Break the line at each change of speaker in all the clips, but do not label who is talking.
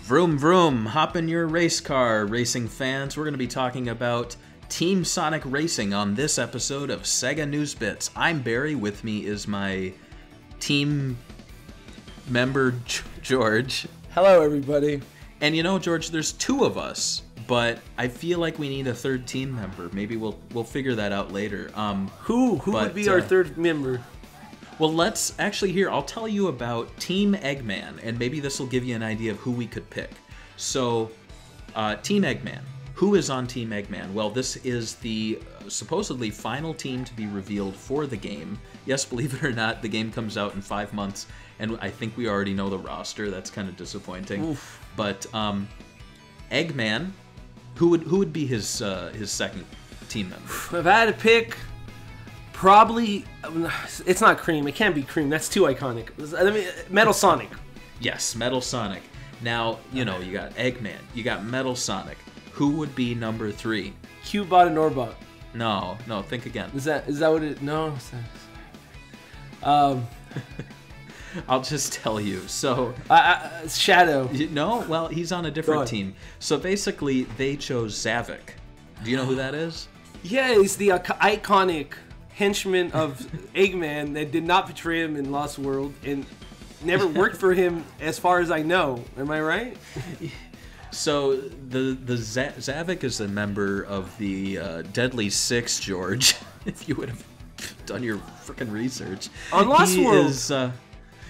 Vroom vroom, hop in your race car, racing fans. We're going to be talking about Team Sonic Racing on this episode of Sega News Bits. I'm Barry, with me is my team member, George.
Hello, everybody.
And you know, George, there's two of us, but I feel like we need a third team member. Maybe we'll figure that out later.
Who would be our third member?
Well, let's actually here, I'll tell you about Team Eggman, and maybe this will give you an idea of who we could pick. So, Team Eggman. Who is on Team Eggman? Well, this is the supposedly final team to be revealed for the game. Yes, believe it or not, the game comes out in 5 months, and I think we already know the roster. That's kind of disappointing. Oof. But Eggman, who would be his second team member?
If I had to pick, probably it's not Cream. It can't be Cream. That's too iconic. Metal Sonic.
Yes, Metal Sonic. Now you know you got Eggman, you got Metal Sonic. Who would be number 3?
Cubot and Orbot.
No, think again.
Is that what it? No.
I'll just tell you. So
Shadow.
No, well, he's on a different team. So basically, they chose Zavik. Do you know who that is?
Yeah, he's the iconic henchman of Eggman that did not betray him in Lost World and never worked for him, as far as I know. Am I right?
So the Zavik is a member of the Deadly Six, George. If you would have done your freaking research
on Lost World.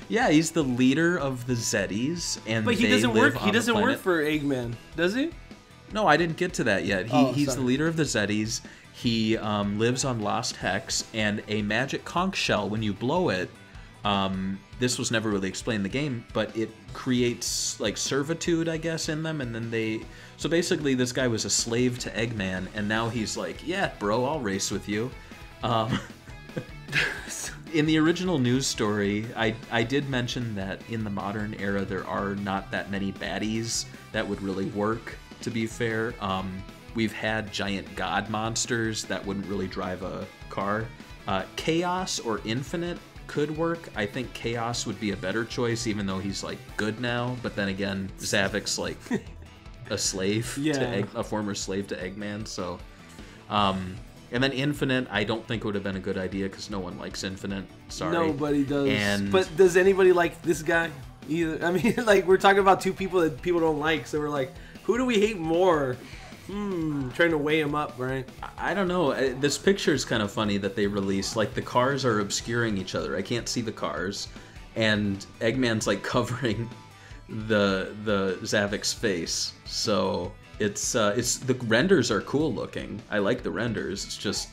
Yeah, he's the leader of the Zeddies, and
but he doesn't work. He doesn't work for Eggman, does he?
No, I didn't get to that yet. He's the leader of the Zeddies. He lives on Lost Hex, and a magic conch shell, when you blow it, this was never really explained in the game, but it creates like servitude, I guess, in them, and then so basically this guy was a slave to Eggman, and now he's like, yeah, bro, I'll race with you. In the original news story, I did mention that in the modern era there are not that many baddies that would really work, to be fair. We've had giant god monsters that wouldn't really drive a car. Chaos or Infinite could work. I think Chaos would be a better choice, even though he's like good now. But then again, Zavik's like a slave, a former slave to Eggman. So, and then Infinite, I don't think would have been a good idea because no one likes Infinite. Sorry,
nobody does. But does anybody like this guy either? I mean, like we're talking about two people that people don't like, so we're like, who do we hate more? Trying to weigh him up, right?
I don't know. This picture is kind of funny that they released. Like, the cars are obscuring each other. I can't see the cars. And Eggman's, like, covering the Zavik's face. So, it's the renders are cool looking. I like the renders. It's just...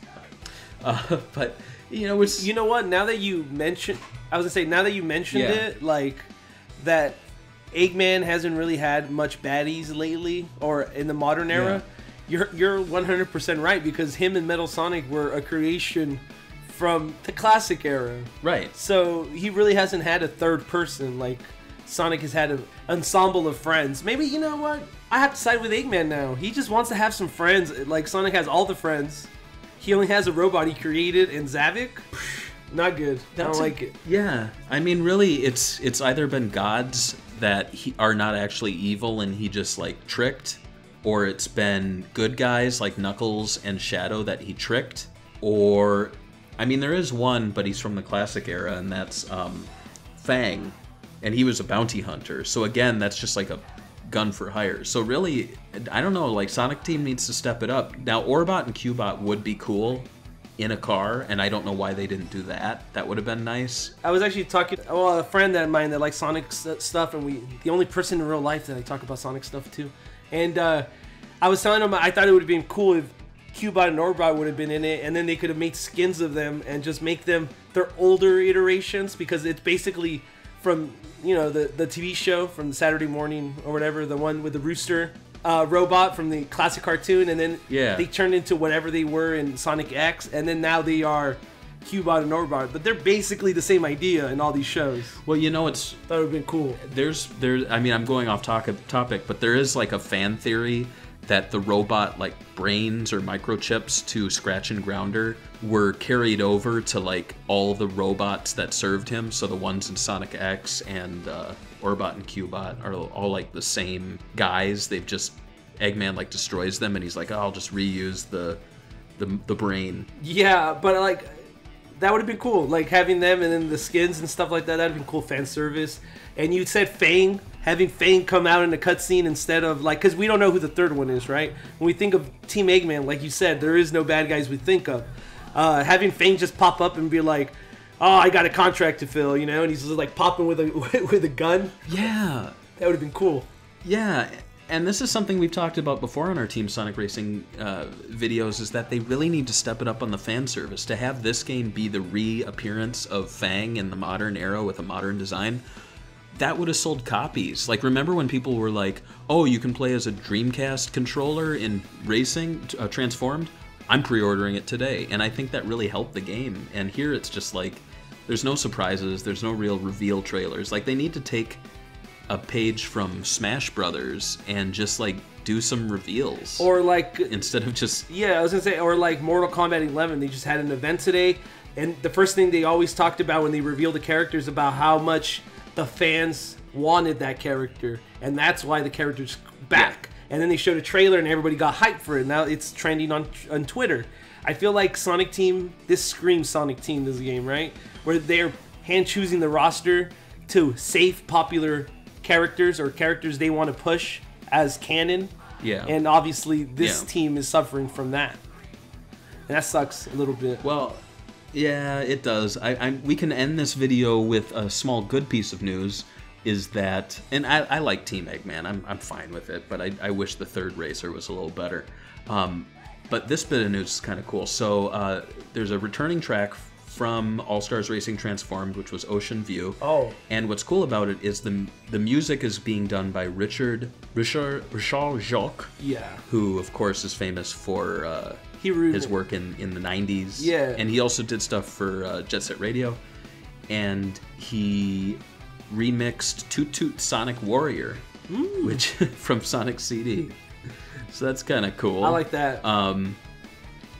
but, you know, it's...
You know what? Now that you mentioned... I was going to say, now that you mentioned it, like, that... Eggman hasn't really had much baddies lately, or in the modern era. Yeah. You're 100% right, because him and Metal Sonic were a creation from the classic era.
Right.
So he really hasn't had a third person like Sonic has had an ensemble of friends. Maybe, you know what? I have to side with Eggman now. He just wants to have some friends. Like Sonic has all the friends. He only has a robot he created in Zavik. Not good. I don't like it.
Yeah. I mean, really, it's either been gods that are not actually evil and he just like tricked, or it's been good guys like Knuckles and Shadow that he tricked, or I mean there is one, but he's from the classic era, and that's Fang, and he was a bounty hunter, so again that's just like a gun for hire. So really, I don't know, like Sonic Team needs to step it up. Now Orbot and Cubot would be cool in a car, and I don't know why they didn't do that. That would have been nice.
I was actually talking to a friend of mine that likes Sonic stuff, and the only person in real life that I talk about Sonic stuff to. And I was telling him I thought it would have been cool if Cubot and Orbot would have been in it, and then they could have made skins of them and just make them their older iterations, because it's basically from, you know, the TV show from Saturday morning or whatever, the one with the rooster. Robot from the classic cartoon, and then they turned into whatever they were in Sonic X, and then now they are Cubot and Orbot, but they're basically the same idea in all these shows.
Well, you know,
thought it would have been cool.
There's I mean, I'm going off topic, but there is like a fan theory that the robot like brains or microchips to Scratch and Grounder were carried over to like all the robots that served him. So the ones in Sonic X and Orbot and Cubot are all like the same guys. They've just Eggman like destroys them, and he's like, oh, I'll just reuse the brain.
Yeah, but like that would have been cool, like having them and then the skins and stuff like that. That'd have been cool fan service. And you said Fang, having Fang come out in the cutscene instead of like, because we don't know who the third one is, right? When we think of Team Eggman, like you said, there is no bad guys we think of. Having Fang just pop up and be like, oh, I got a contract to fill, you know, and he's just like popping with a with a gun.
Yeah,
that would have been cool.
Yeah. And this is something we've talked about before on our Team Sonic Racing videos, is that they really need to step it up on the fan service. To have this game be the reappearance of Fang in the modern era with a modern design, that would have sold copies. Like, remember when people were like, oh, you can play as a Dreamcast controller in racing, Transformed? I'm pre-ordering it today. And I think that really helped the game. And here it's just like, there's no surprises, there's no real reveal trailers. Like, they need to take a page from Smash Brothers and just like do some reveals,
or like
instead of just
I was gonna say, or like Mortal Kombat 11, they just had an event today, and the first thing they always talked about when they revealed the characters about how much the fans wanted that character, and that's why the character's back. And then they showed a trailer and everybody got hyped for it. Now it's trending on Twitter. I feel like Sonic Team, this screams Sonic Team, this game, right? Where they're hand choosing the roster to save popular characters or characters they want to push as canon.
Yeah.
And obviously this team is suffering from that. And that sucks a little bit.
Well, yeah, it does. We can end this video with a small good piece of news, is that, and I like Team Eggman, I'm fine with it, but I wish the third racer was a little better. But this bit of news is kind of cool. So there's a returning track from All-Stars Racing Transformed, which was Ocean View.
Oh.
And what's cool about it is the music is being done by Richard Jacques.
Yeah.
Who, of course, is famous for his work in the 90s.
Yeah.
And he also did stuff for Jet Set Radio. And he remixed Toot Toot Sonic Warrior, which from Sonic CD. So that's kind of cool.
I like that.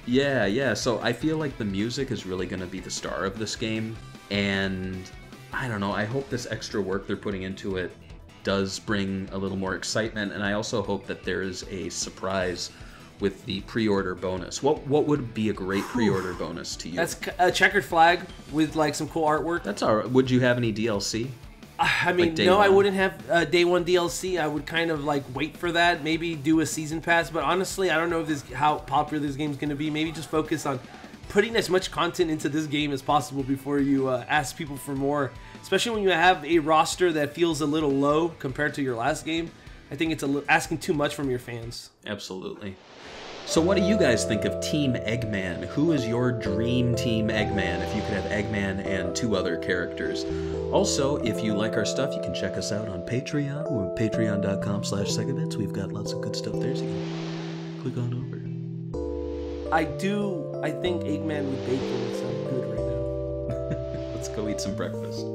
Yeah. So I feel like the music is really going to be the star of this game. And I don't know, I hope this extra work they're putting into it does bring a little more excitement. And I also hope that there is a surprise with the pre-order bonus. What would be a great pre-order bonus to you?
That's a checkered flag with like some cool artwork.
That's all right. Would you have any DLC?
I mean,
like
no, I wouldn't have day one DLC. I would kind of like wait for that, maybe do a season pass. But honestly, I don't know if how popular this game's going to be. Maybe just focus on putting as much content into this game as possible before you ask people for more. Especially when you have a roster that feels a little low compared to your last game. I think it's asking too much from your fans.
Absolutely. So what do you guys think of Team Eggman? Who is your dream Team Eggman if you could have Eggman and 2 other characters? Also, if you like our stuff, you can check us out on Patreon. We're at patreon.com/segabits. We've got lots of good stuff there, so you can click on over.
I think Eggman with bacon would sound good right now.
Let's go eat some breakfast.